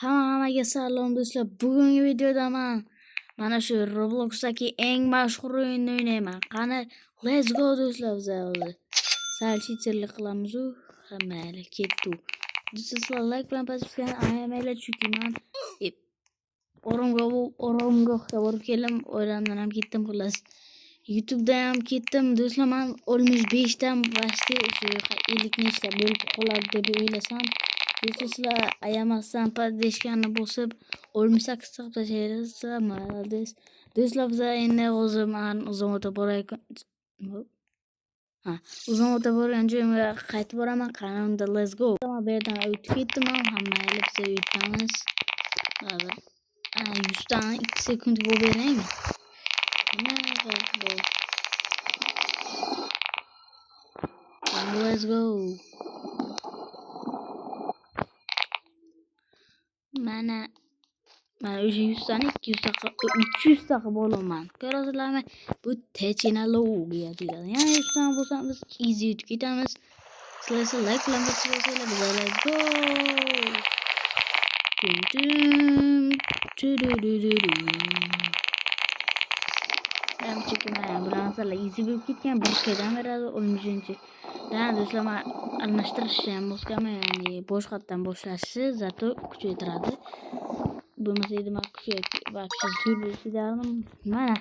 Hammaga salom do'stlar. Bugungi videoda mana shu Robloxdagi eng mashhur o'yinni o'ynayman. Qani, let's go do'stlar. Biz hozir sal cheaterlik qilamiz u hammaylar ketdi. Do'stlar, like bilan pasifgan ayamanglar chunki men oromgohga borib keldim. O'ramdan ham ketdim xullas. YouTube'da ham ketdim. Do'stlar, men 15 dan bashti shu 50 nechta bo'lib qoladi deb o'ylasam, sizlar ayamasdan padeshkanni bosib 18 ta tashlaysiz. Молодец. Do'stlar, biz endi hozir men uzun o'ta borgan joyimga qaytib boraman. Qanimda let's go. Bu yerdan o'tib ketdim. Hammaylar biz yutamiz. 100 dan 2 sekund bo'lib beraymi? Let's go. Mana o'sha 100 dan 200 taqa 300 taqa bo'laman. Ko'rasizlarmi? Bu technologiya deyiladi. Yana 100 dan bo'lsa biz easy yutib ketamiz. Sizlar like bilan bosinglar, biz let's go. Bularni sizlar easy bo'lib ketgan, bir kedan beradi 10-chi. Dan do'stlar, men almashtirishni ham bosganman, ya'ni boshqatdan boshlashni zato kuchaytiradi. Bo'lmasa edi men вообще zo'rlashdim. Mana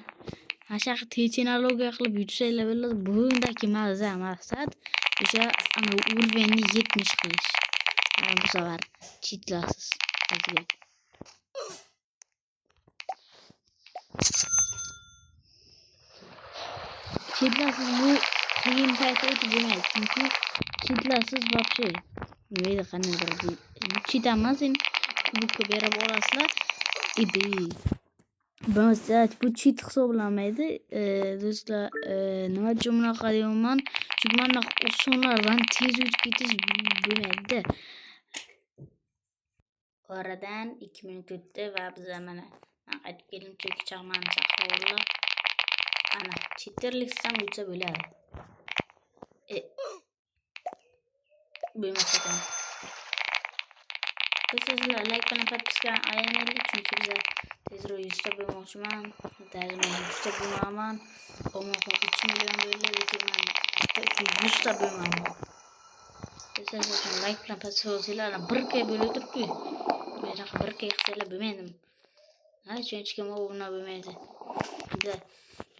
shunaqa technologiya qilib yutsanglar bo'ladi. Bundagi maqsad o'sha уровеньni 70 qilish. Bu safar cheatlasiz. Cheatlasiz bu qiyin paytda o'tib bo'lmaydi. Chunki cheatlasiz вообще nima qanday cheatamiz endi bu berib olasizlar. Bo'lmasa bu cheat hisoblanmaydi. Do'stlar, nima uchun bunaqa deyapman? Chunki mana osonlardan tez o'tib ketish bo'lmaydi. Oradan 2 minut o'tdi va biz mana qaytib keldim. Chunki chaqmani chaqirdilar. Ana cheaterlik ham o'tsa bo'ladi. Bo'lmasa ham sizlar like bilan podpiska ayamanglar chunki biz tezroq 100 ta bo'lmoqchiman. Dazman 100 ta bo'lmaman. Omoq 3 million bo'ldi, lekin men 100 ta bo'lmaman. Sizlar like bilan podpiska qilsanglar, 1k bo'lib turibdi. Meni 1k qilsanglar bo'lmaydi. Chunki obuna bo'lmaydi.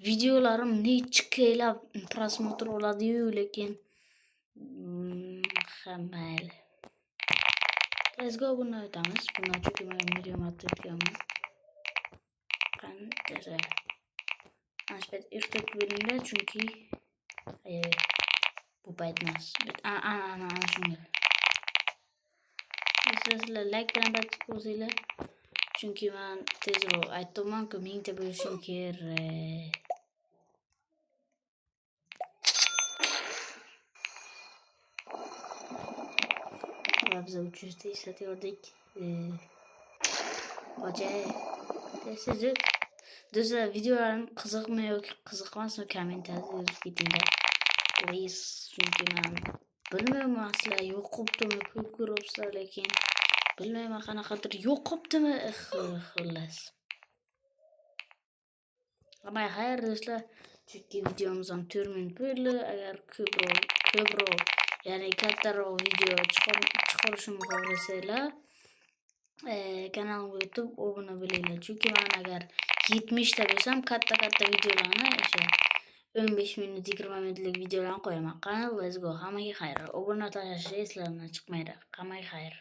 Videolarim necha kelab prosmotr oladi-yu, lekin hammaylar let's go buni aytamiz. Buni chunki men video atayotganman. Qanday Ashbat ertak beringlar chunki bu paytmas. Ana shunga. Sizlar like bilan bosinglar. Chunki men tezroq aytdim-ku, mingta bo'lishim kerak. Biz 300 ta ishlatıyorduk. Do'stlar, videolarim qiziqmi yoki qiziqmasmi kommentariyada yozib ketinglar. Please, chunki men bilmayman sizlar yo'q qoptimi, ko'p ko'ryapsizlar, lekin bilmayman qanaqadir yo'q qoptimi, xullas. Ammo xayr do'stlar, chunki videomiz ham 4 minut bo'ldi. Agar ko'proq ya'ni kattaroq video chiqarishimni xohlasanglar, kanalimga o'tib obuna bo'linglar. Chunki men agar 70 ta bo'lsam, katta videolarni o'sha 15 minut, 20 minutlik videolarni qo'yaman. Qani, let's go. Hammaga xayr. Obuna tashlash eslardan chiqmaydi. Hammaga xayr.